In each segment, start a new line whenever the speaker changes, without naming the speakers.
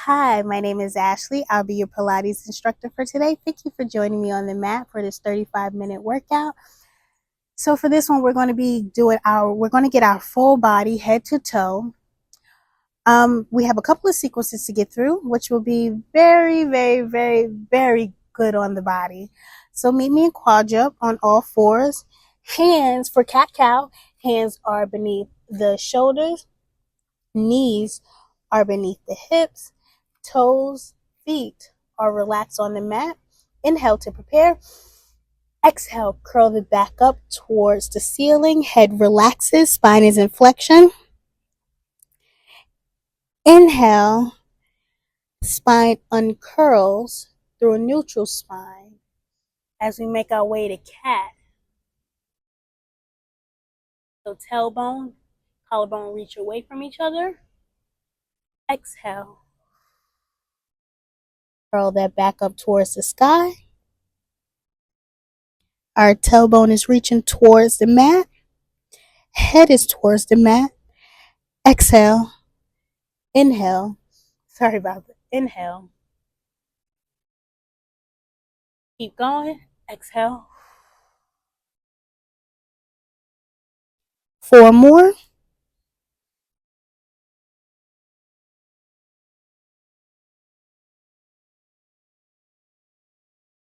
Hi, my name is Ashley. I'll be your Pilates instructor for today. Thank you for joining me on the mat for this 35-minute workout. So for this one, we're going to get our full body head to toe. We have a couple of sequences to get through, which will be very, very, very, very good on the body. So meet me in quad jump on all fours. Hands for cat-cow. Hands are beneath the shoulders. Knees are beneath the hips. Toes, feet are relaxed on the mat. Inhale to prepare. Exhale, curl the back up towards the ceiling. Head relaxes, spine is in flexion. Inhale, spine uncurls through a neutral spine as we make our way to cat. So tailbone, collarbone reach away from each other. Exhale. Curl that back up towards the sky. Our tailbone is reaching towards the mat. Head is towards the mat. Exhale. Inhale. Sorry about that. Inhale. Keep going. Exhale. 4 more.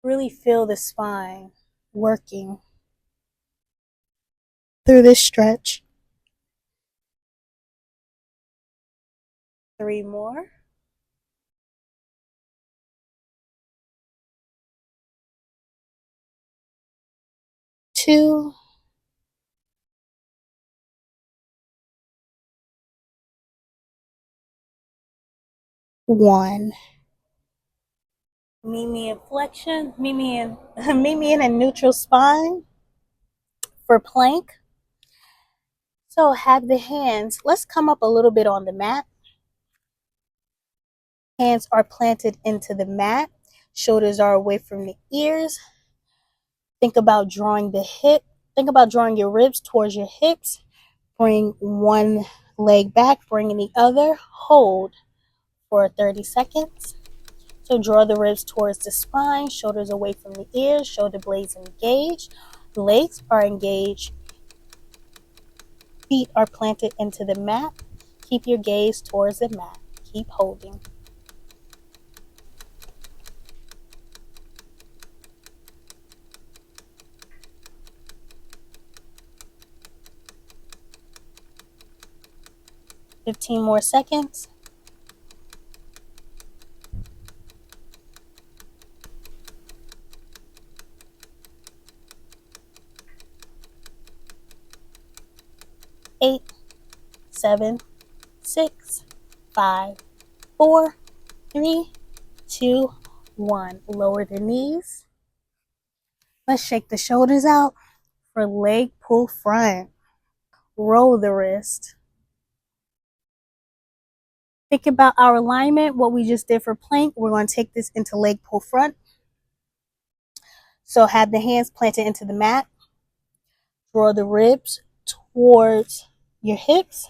Really feel the spine working through this stretch. 3 more. 2. 1. Meet me in flexion. Meet me in a neutral spine for plank. So have the hands. Let's come up a little bit on the mat. Hands are planted into the mat. Shoulders are away from the ears. Think about drawing your ribs towards your hips. Bring one leg back, bring the other. Hold for 30 seconds. So draw the ribs towards the spine, shoulders away from the ears, shoulder blades engaged, legs are engaged, feet are planted into the mat. Keep your gaze towards the mat. Keep holding. $15 more seconds. Eight, 7, 6, 5, 4, 3, 2, 1. Lower the knees. Let's shake the shoulders out for leg pull front. Roll the wrist. Think about our alignment, what we just did for plank. We're going to take this into leg pull front. So have the hands planted into the mat. Draw the ribs towards your hips.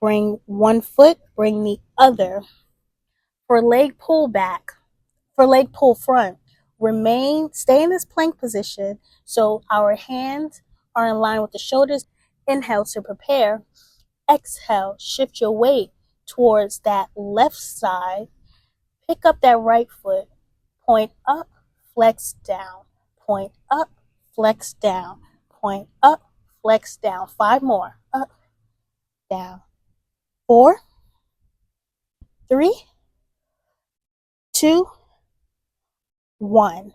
Bring one foot, bring the other. For leg pull front, stay in this plank position so our hands are in line with the shoulders. Inhale to prepare. Exhale, shift your weight towards that left side. Pick up that right foot. Point up, flex down. Point up, flex down. Point up, flex down. 5 more. Up, down. 4, 3, 2, 1.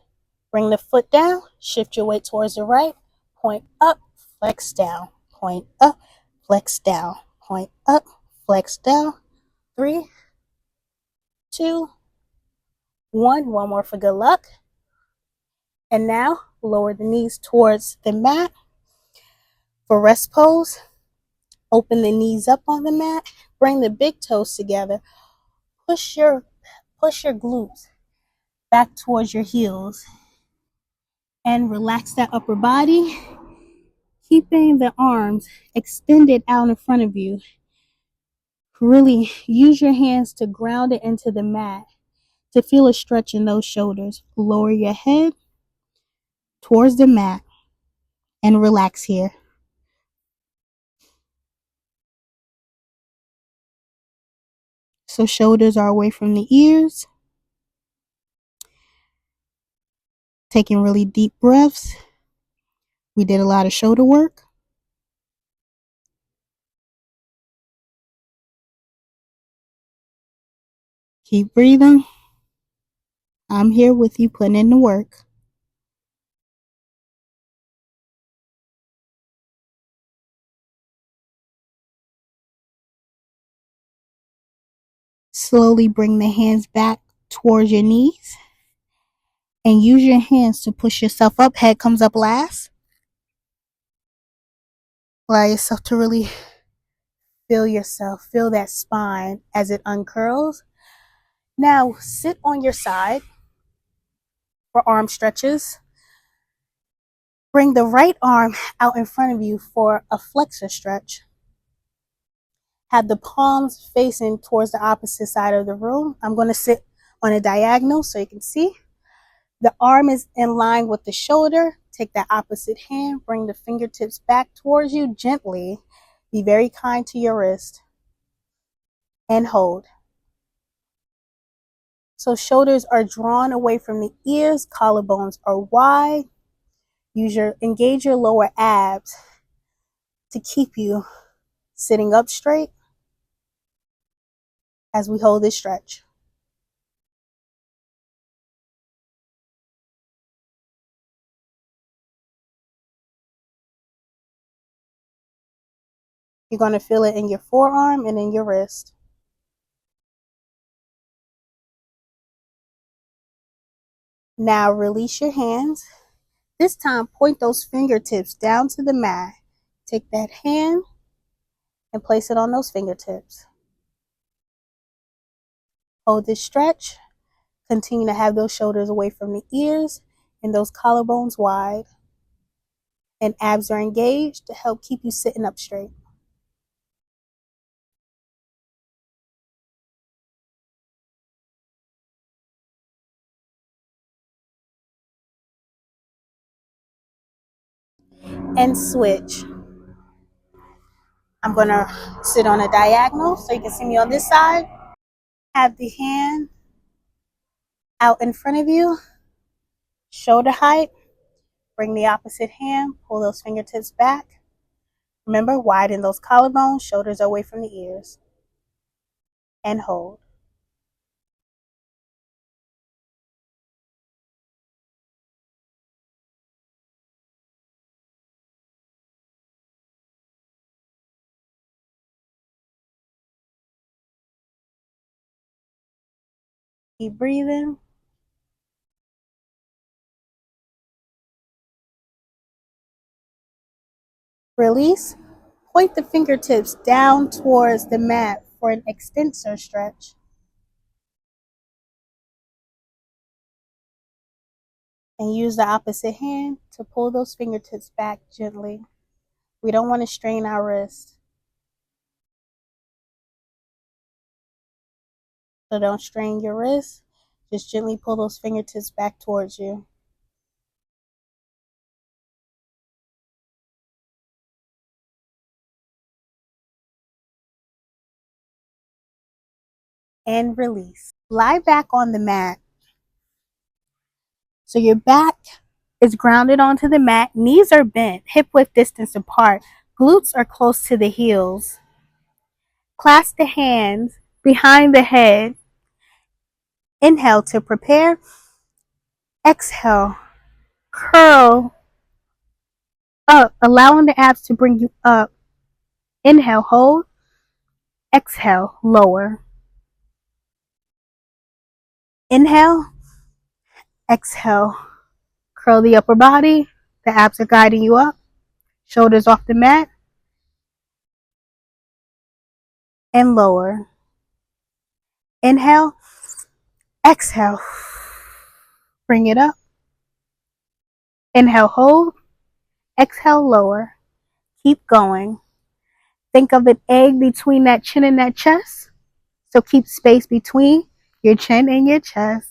Bring the foot down. Shift your weight towards the right. Point up, flex down. Point up, flex down. Point up, flex down. 3, 2, 1. One more for good luck. And now lower the knees towards the mat. For rest pose, open the knees up on the mat. Bring the big toes together. Push your glutes back towards your heels. And relax that upper body. Keeping the arms extended out in front of you. really use your hands to ground it into the mat to feel a stretch in those shoulders. Lower your head towards the mat and relax here. So shoulders are away from the ears. Taking really deep breaths. We did a lot of shoulder work. Keep breathing. I'm here with you, putting in the work. Slowly bring the hands back towards your knees. And use your hands to push yourself up. Head comes up last. Allow yourself to really feel yourself. Feel that spine as it uncurls. Now sit on your side for arm stretches. Bring the right arm out in front of you for a flexor stretch. Have the palms facing towards the opposite side of the room. I'm going to sit on a diagonal so you can see. The arm is in line with the shoulder. Take that opposite hand. Bring the fingertips back towards you gently. Be very kind to your wrist. And hold. So shoulders are drawn away from the ears. Collarbones are wide. Engage your lower abs to keep you sitting up straight as we hold this stretch. You're going to feel it in your forearm and in your wrist. Now release your hands. This time, point those fingertips down to the mat. Take that hand and place it on those fingertips. Hold this stretch. Continue to have those shoulders away from the ears and those collarbones wide. And abs are engaged to help keep you sitting up straight. And switch. I'm going to sit on a diagonal so you can see me on this side. Have the hand out in front of you, shoulder height. Bring the opposite hand, pull those fingertips back. Remember, widen those collarbones, shoulders away from the ears. And hold. Keep breathing. Release. Point the fingertips down towards the mat for an extensor stretch. And use the opposite hand to pull those fingertips back gently. We don't want to strain our wrist. So don't strain your wrist. Just gently pull those fingertips back towards you. And release. Lie back on the mat. So your back is grounded onto the mat. Knees are bent, hip width distance apart. Glutes are close to the heels. Clasp the hands behind the head. Inhale to prepare. Exhale. Curl up, allowing the abs to bring you up. Inhale, hold. Exhale, lower. Inhale. Exhale. Curl the upper body. The abs are guiding you up. Shoulders off the mat. And lower. Inhale. Exhale. Bring it up. Inhale, hold. Exhale, lower. Keep going. Think of an egg between that chin and that chest. So keep space between your chin and your chest.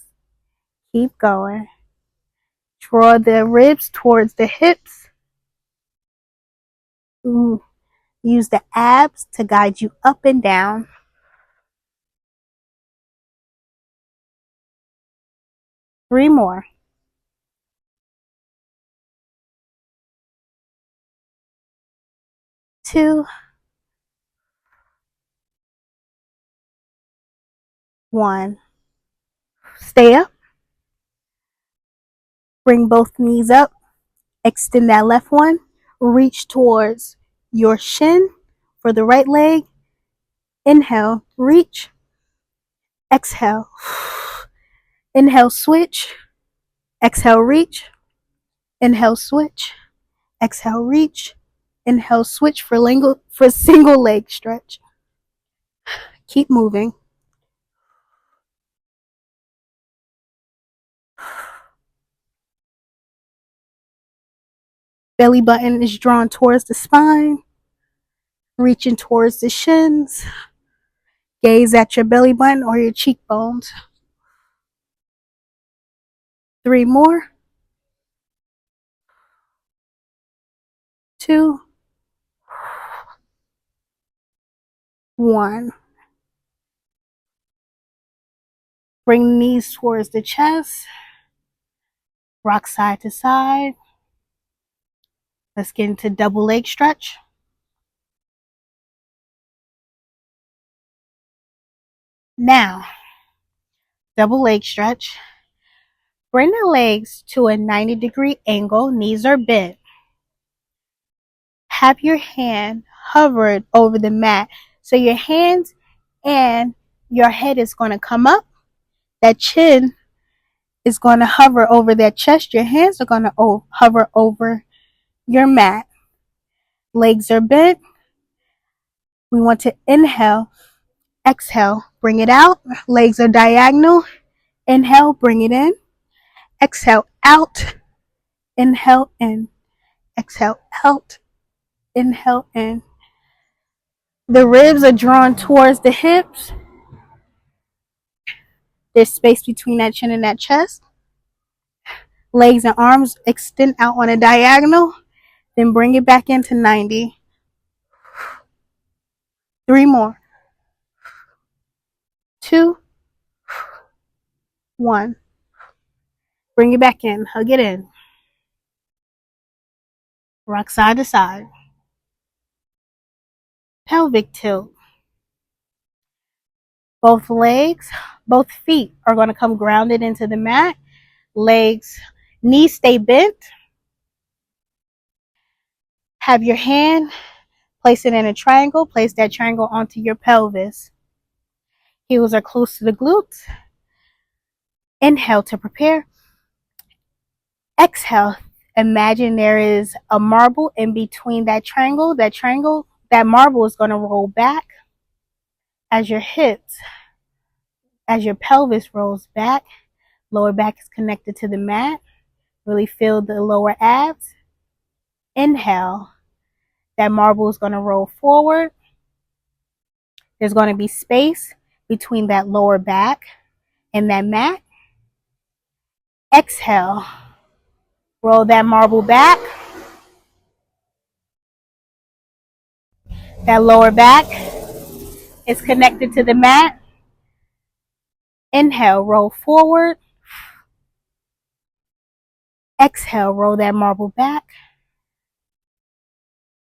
Keep going. Draw the ribs towards the hips. Use the abs to guide you up and down. 3 more. 2, 1. Stay up. Bring both knees up. Extend that left one. Reach towards your shin for the right leg. Inhale, reach. Exhale. Inhale, switch. Exhale, reach. Inhale, switch. Exhale, reach. Inhale, switch for single leg stretch. Keep moving. Belly button is drawn towards the spine, reaching towards the shins. Gaze at your belly button or your cheekbones. 3 more. 2, 1. Bring the knees towards the chest. Rock side to side. Let's get into double leg stretch. Now, double leg stretch. Bring the legs to a 90-degree angle. Knees are bent. Have your hand hovered over the mat. So your hands and your head is going to come up. That chin is going to hover over that chest. Your hands are going to hover over your mat. Legs are bent. We want to inhale, exhale, bring it out. Legs are diagonal. Inhale, bring it in. Exhale, out. Inhale, in. Exhale, out. Inhale, in. The ribs are drawn towards the hips. There's space between that chin and that chest. Legs and arms extend out on a diagonal. Then bring it back into 90. 3 more. 2, 1. Bring it back in. Hug it in. Rock side to side. Pelvic tilt. Both feet are going to come grounded into the mat. Knees stay bent. Have your hand, place it in a triangle. Place that triangle onto your pelvis. Heels are close to the glutes. Inhale to prepare. Exhale. Imagine there is a marble in between that triangle. That marble is going to roll back as your pelvis rolls back. Lower back is connected to the mat. Really feel the lower abs. Inhale. That marble is going to roll forward. There's going to be space between that lower back and that mat. Exhale. Roll that marble back. That lower back is connected to the mat. Inhale, roll forward. Exhale, roll that marble back.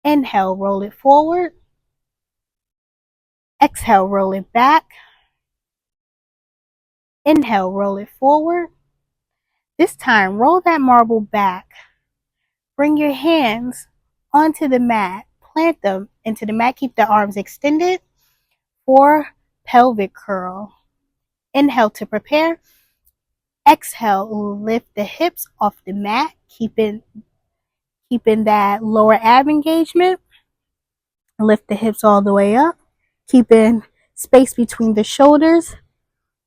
Inhale, roll it forward. Exhale, roll it back. Inhale, roll it forward. This time, roll that marble back. Bring your hands onto the mat. Plant them into the mat. Keep the arms extended for pelvic curl. Inhale to prepare. Exhale, lift the hips off the mat, keeping that lower ab engagement. Lift the hips all the way up, keeping space between the shoulders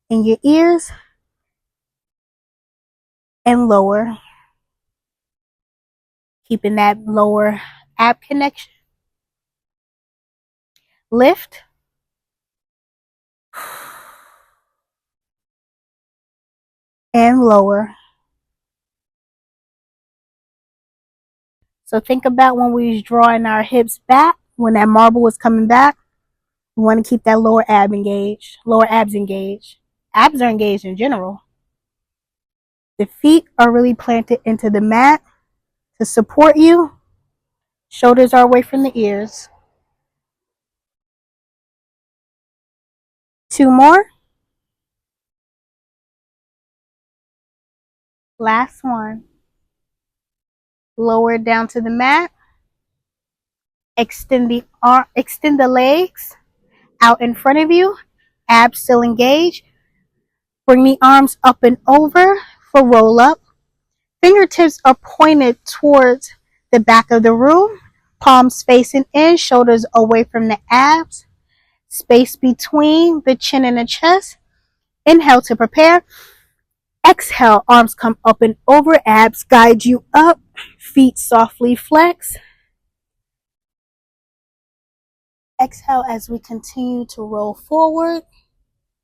and your ears, and lower, keeping that lower ab connection. Lift. And lower. So think about when we was drawing our hips back, when that marble was coming back, we want to keep that lower abs engaged. Abs are engaged in general. The feet are really planted into the mat to support you. Shoulders are away from the ears. 2 more. Last one. Lower down to the mat. Extend the legs out in front of you. Abs still engaged. Bring the arms up and over for roll up. Fingertips are pointed towards the back of the room. Palms facing in, shoulders away from the abs. Space between the chin and the chest. Inhale to prepare. Exhale, arms come up and over, abs guide you up. Feet softly flex. Exhale as we continue to roll forward,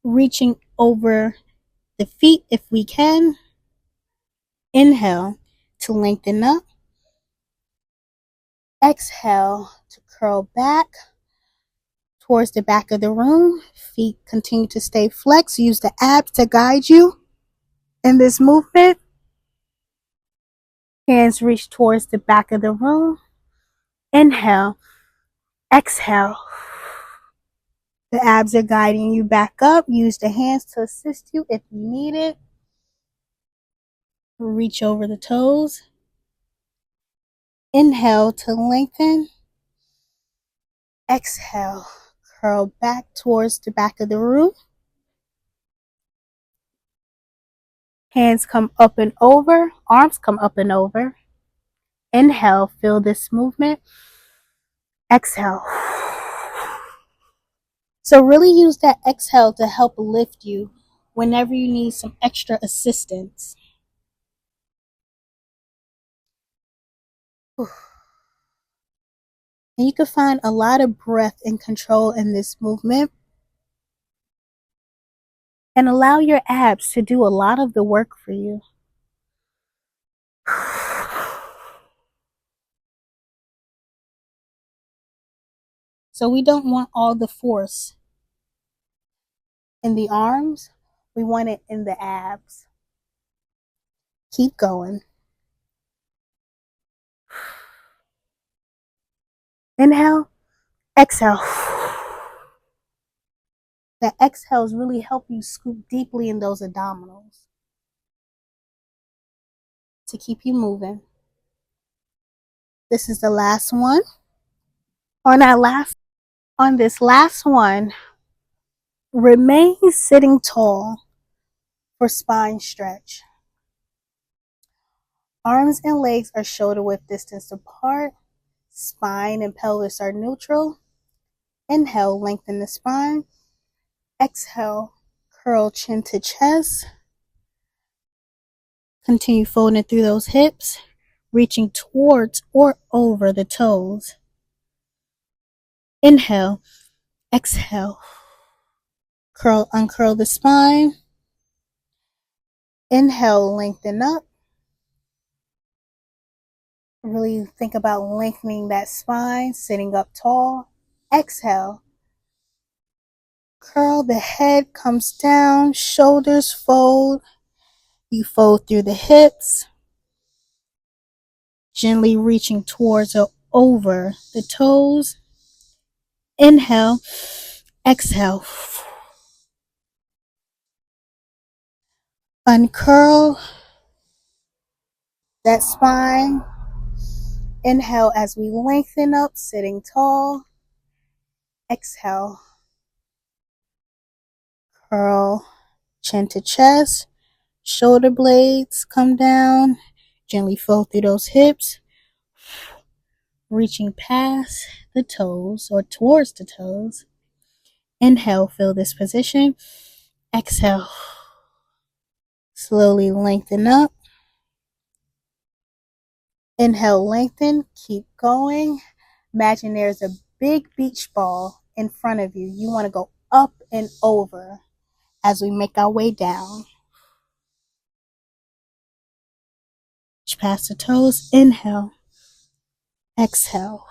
reaching over the feet if we can. Inhale to lengthen up. Exhale to curl back towards the back of the room. Feet continue to stay flexed. Use the abs to guide you in this movement. Hands reach towards the back of the room. Inhale. Exhale. The abs are guiding you back up. Use the hands to assist you if you need it. Reach over the toes. Inhale to lengthen. Exhale. Curl back towards the back of the room. Hands come up and over. Arms come up and over. Inhale, feel this movement. Exhale. So really use that exhale to help lift you whenever you need some extra assistance. And you can find a lot of breath and control in this movement. And allow your abs to do a lot of the work for you. So we don't want all the force in the arms. We want it in the abs. Keep going. Inhale, exhale. That exhales really help you scoop deeply in those abdominals to keep you moving. This is the last one. On this last one, remain sitting tall for spine stretch. Arms and legs are shoulder width distance apart. Spine and pelvis are neutral. Inhale, lengthen the spine. Exhale, curl chin to chest. Continue folding through those hips, reaching towards or over the toes. Inhale, exhale. Uncurl the spine. Inhale, lengthen up. Really think about lengthening that spine, sitting up tall. Exhale. Curl, the head comes down, shoulders fold. You fold through the hips, gently reaching towards or over the toes. Inhale, exhale. Uncurl that spine. Inhale as we lengthen up, sitting tall. Exhale. Curl chin to chest. Shoulder blades come down. Gently fold through those hips. Reaching past the toes or towards the toes. Inhale, feel this position. Exhale. Slowly lengthen up. Inhale, lengthen. Keep going. Imagine there's a big beach ball in front of you. You want to go up and over as we make our way down. Reach past the toes. Inhale. Exhale.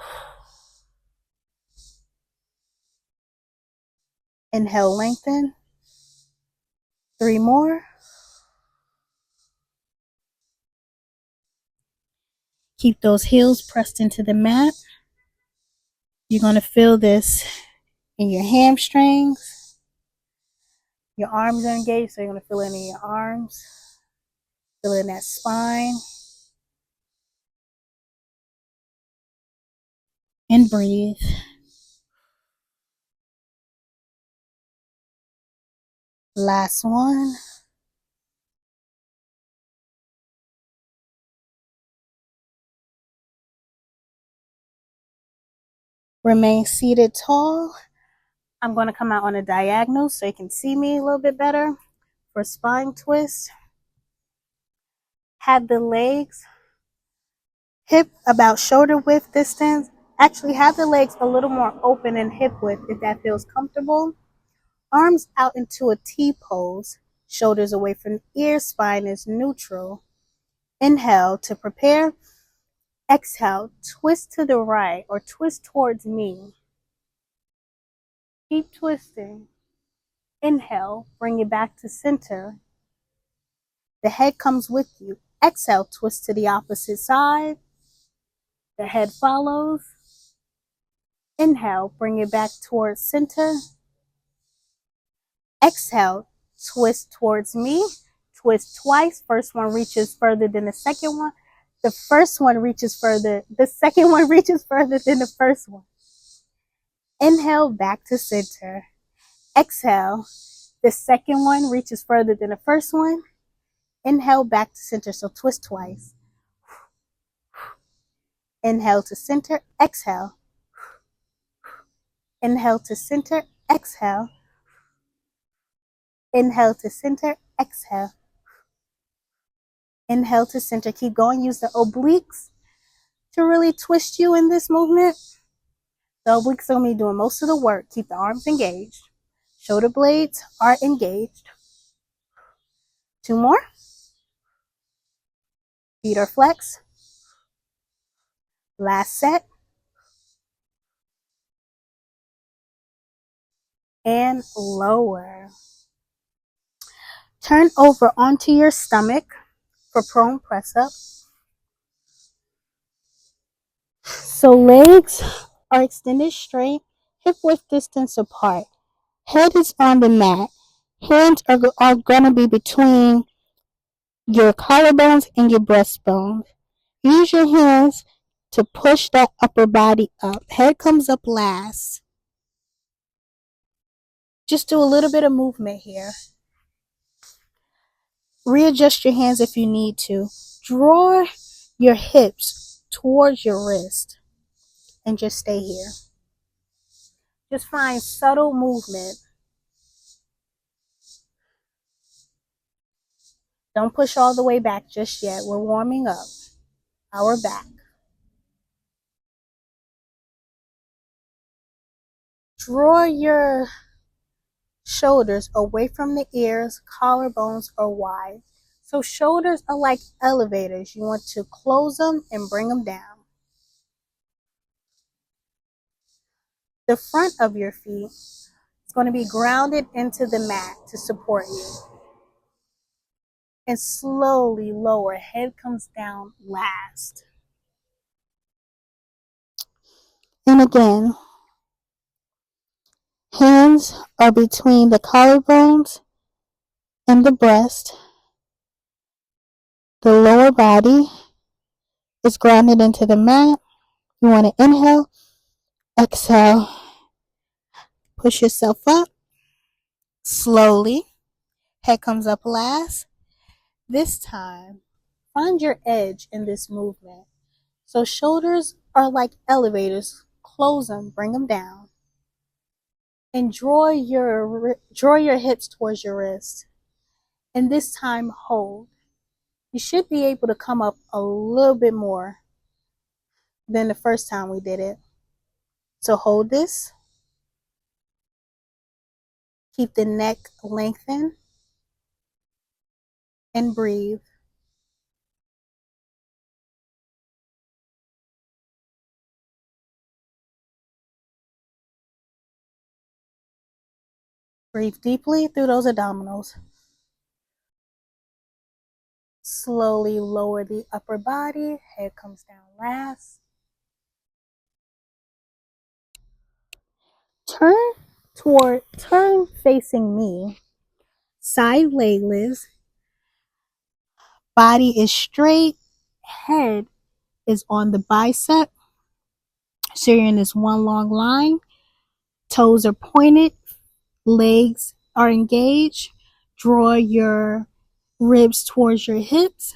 Inhale, lengthen. 3 more. Keep those heels pressed into the mat. You're going to feel this in your hamstrings. Your arms are engaged, so you're going to feel it in your arms. Feel it in that spine. And breathe. Last one. Remain seated tall. I'm going to come out on a diagonal so you can see me a little bit better. For spine twist, have the legs hip about shoulder width distance. Actually, have the legs a little more open and hip width if that feels comfortable. Arms out into a T pose. Shoulders away from ears. Spine is neutral. Inhale to prepare. Exhale, twist to the right or twist towards me. Keep twisting. Inhale, bring it back to center. The head comes with you. Exhale, twist to the opposite side. The head follows. Inhale, bring it back towards center. Exhale, twist towards me. Twist twice. First one reaches further than the second one. The first one reaches further. The second one reaches further than the first one. Inhale, back to center. Exhale. The second one reaches further than the first one. Inhale, back to center. So twist twice. Inhale to center. Exhale. Inhale to center. Exhale. Inhale to center. Exhale. Inhale to center. Keep going. Use the obliques to really twist you in this movement. The obliques are going to be doing most of the work. Keep the arms engaged. Shoulder blades are engaged. 2 more. Feet are flexed. Last set. And lower. Turn over onto your stomach for prone press up. So legs are extended straight, hip width distance apart. Head is on the mat. Hands are going to be between your collarbones and your breastbones. Use your hands to push that upper body up. Head comes up last. Just do a little bit of movement here. Readjust your hands if you need to. Draw your hips towards your wrist and just stay here. Just find subtle movement. Don't push all the way back just yet. We're warming up our back. Draw your shoulders away from the ears. Collarbones are wide. So shoulders are like elevators. You want to close them and bring them down. The front of your feet is going to be grounded into the mat to support you. And slowly lower. Head comes down last. And again, hands are between the collarbones and the breast. The lower body is grounded into the mat. You want to inhale, exhale, push yourself up slowly. Head comes up last. This time, find your edge in this movement. So shoulders are like elevators. Close them, bring them down. And draw your hips towards your wrist. And this time, hold. You should be able to come up a little bit more than the first time we did it. So hold this. Keep the neck lengthened and breathe. Breathe deeply through those abdominals. Slowly lower the upper body. Head comes down last. Turn facing me. Side leg lifts. Body is straight. Head is on the bicep. So you're in this one long line. Toes are pointed. Legs are engaged. Draw your ribs towards your hips.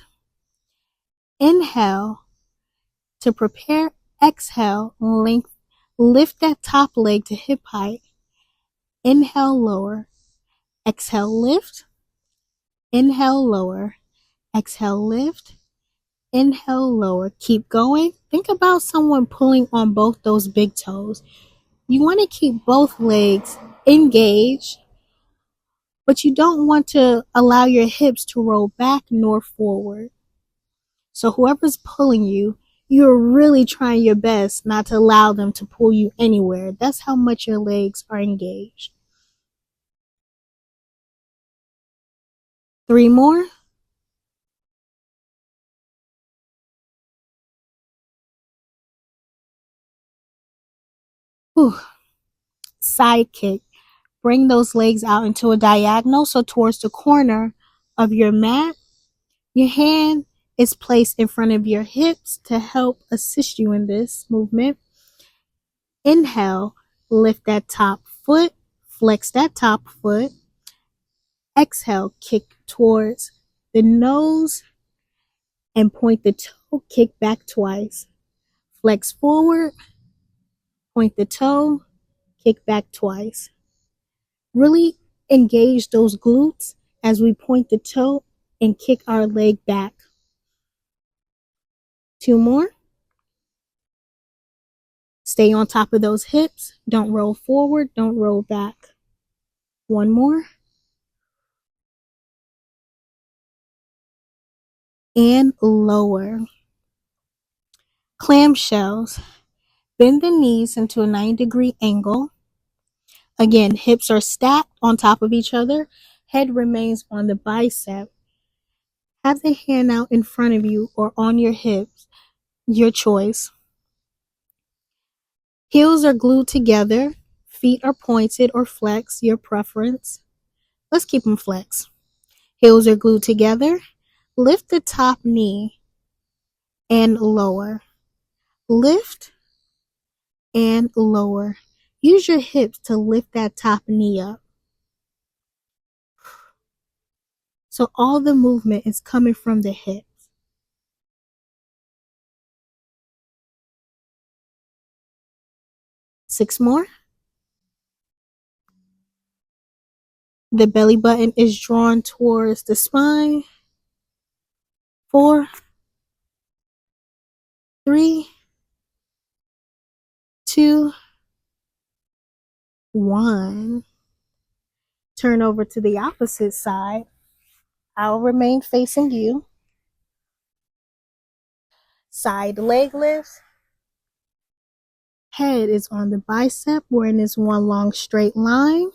Inhale to prepare. Exhale, lift that top leg to hip height. Inhale, lower. Exhale, lift. Inhale, lower. Exhale, lift. Inhale, lower. Keep going. Think about someone pulling on both those big toes. You want to keep both legs engaged, but you don't want to allow your hips to roll back nor forward. So whoever's pulling you, you're really trying your best not to allow them to pull you anywhere. That's how much your legs are engaged. 3 more. Whew. Side kick. Bring those legs out into a diagonal, so towards the corner of your mat. Your hand is placed in front of your hips to help assist you in this movement. Inhale, lift that top foot, flex that top foot. Exhale, kick towards the nose and point the toe, kick back twice. Flex forward, point the toe, kick back twice. Really engage those glutes as we point the toe and kick our leg back. 2 more. Stay on top of those hips. Don't roll forward. Don't roll back. 1 more. And lower. Clamshells. Bend the knees into a 90-degree angle. Again, hips are stacked on top of each other. Head remains on the bicep. Have the hand out in front of you or on your hips. Your choice. Heels are glued together. Feet are pointed or flexed. Your preference. Let's keep them flexed. Heels are glued together. Lift the top knee and lower. Lift and lower. Use your hips to lift that top knee up. So all the movement is coming from the hips. 6 more. The belly button is drawn towards the spine. 4, 3, 2, 1. Turn over to the opposite side. I'll remain facing you. Side leg lifts. Head is on the bicep. We're in this one long straight line.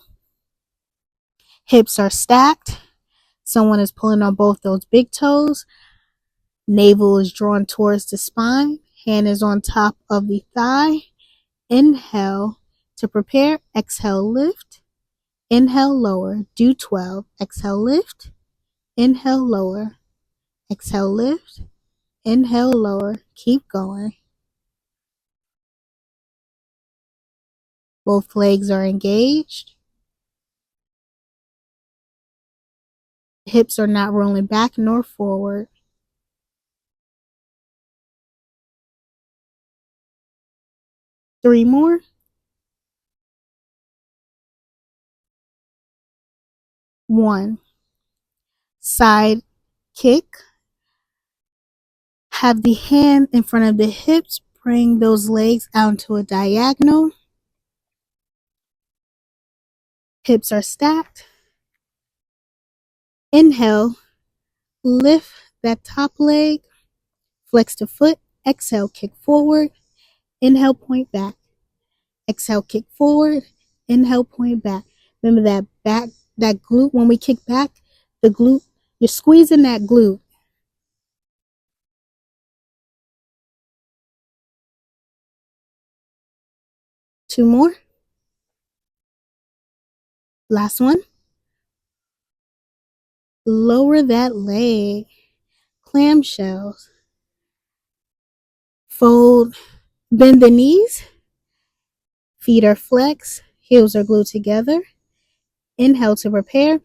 Hips are stacked. Someone is pulling on both those big toes. Navel is drawn towards the spine. Hand is on top of the thigh. Inhale to prepare. Exhale, lift. Inhale, lower. Do 12. Exhale, lift. Inhale, lower. Exhale, lift. Inhale, lower. Keep going. Both legs are engaged. Hips are not rolling back nor forward. 3 more. 1. Side kick. Have the hand in front of the hips. Bring those legs out to a diagonal. Hips are stacked. Inhale, lift that top leg, flex the foot. Exhale, kick forward. Inhale, point back. Exhale, kick forward. Inhale, point back. Remember that back, that glute, when we kick back, the glute, you're squeezing that glute. Two more. Last one. Lower that leg. Clamshells. Fold. Bend the knees. Feet are flexed. Heels are glued together. Inhale to prepare.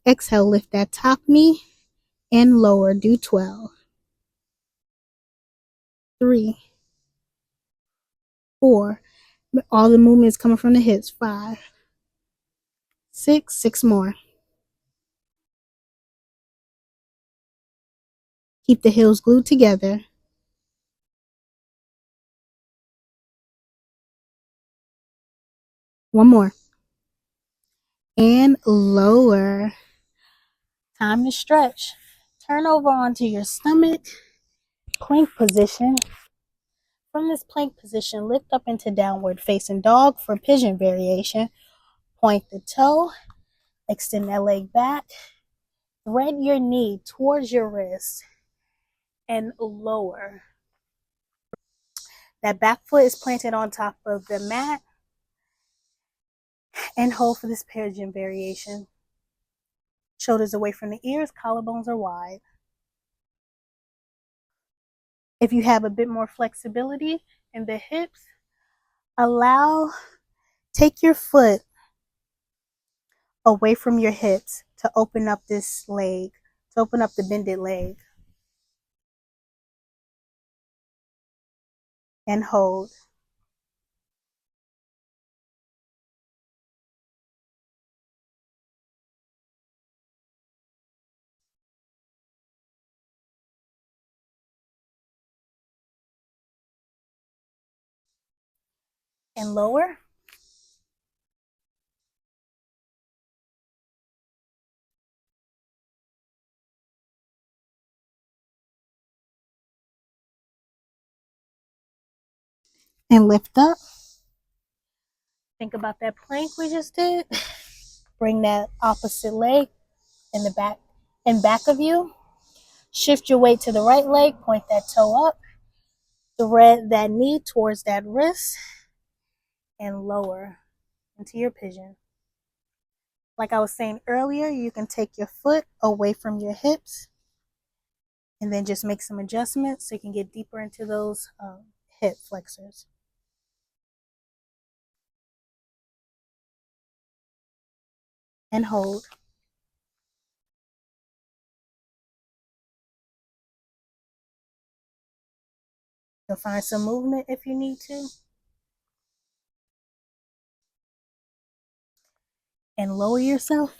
Exhale, lift that top knee and lower. Do 12. 3, 4. All the movement is coming from the hips. 5, 6. 6 more. Keep the heels glued together. One more. And lower. Time to stretch. Turn over onto your stomach. Plank position. From this plank position, lift up into downward facing dog for pigeon variation. Point the toe. Extend that leg back. Thread your knee towards your wrist and lower. That back foot is planted on top of the mat and hold for this pigeon variation. Shoulders away from the ears, collarbones are wide. If you have a bit more flexibility in the hips, take your foot away from your hips to open up this leg, to open up the bended leg. And hold. And lower. And lift up. Think about that plank we just did. Bring that opposite leg in the back and back of you. Shift your weight to the right leg, point that toe up. Thread that knee towards that wrist and lower into your pigeon. Like I was saying earlier, you can take your foot away from your hips and then just make some adjustments so you can get deeper into those hip flexors. And hold. You'll find some movement if you need to. And lower yourself.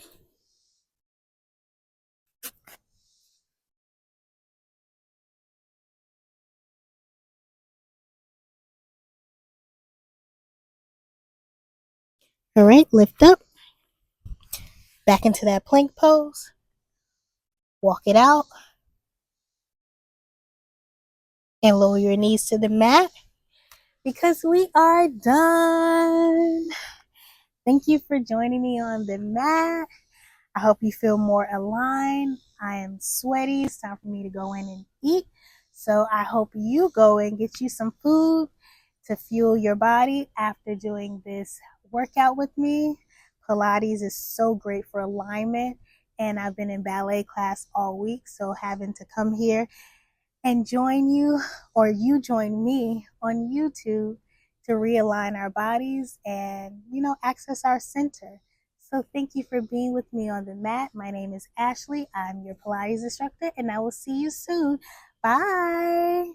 All right, lift up. Back into that plank pose. Walk it out. And lower your knees to the mat because we are done. Thank you for joining me on the mat. I hope you feel more aligned. I am sweaty. It's time for me to go in and eat. So I hope you go and get you some food to fuel your body after doing this workout with me. Pilates is so great for alignment, and I've been in ballet class all week, so having to come here and join you, or you join me on YouTube to realign our bodies and, access our center. So thank you for being with me on the mat. My name is Ashley. I'm your Pilates instructor, and I will see you soon. Bye.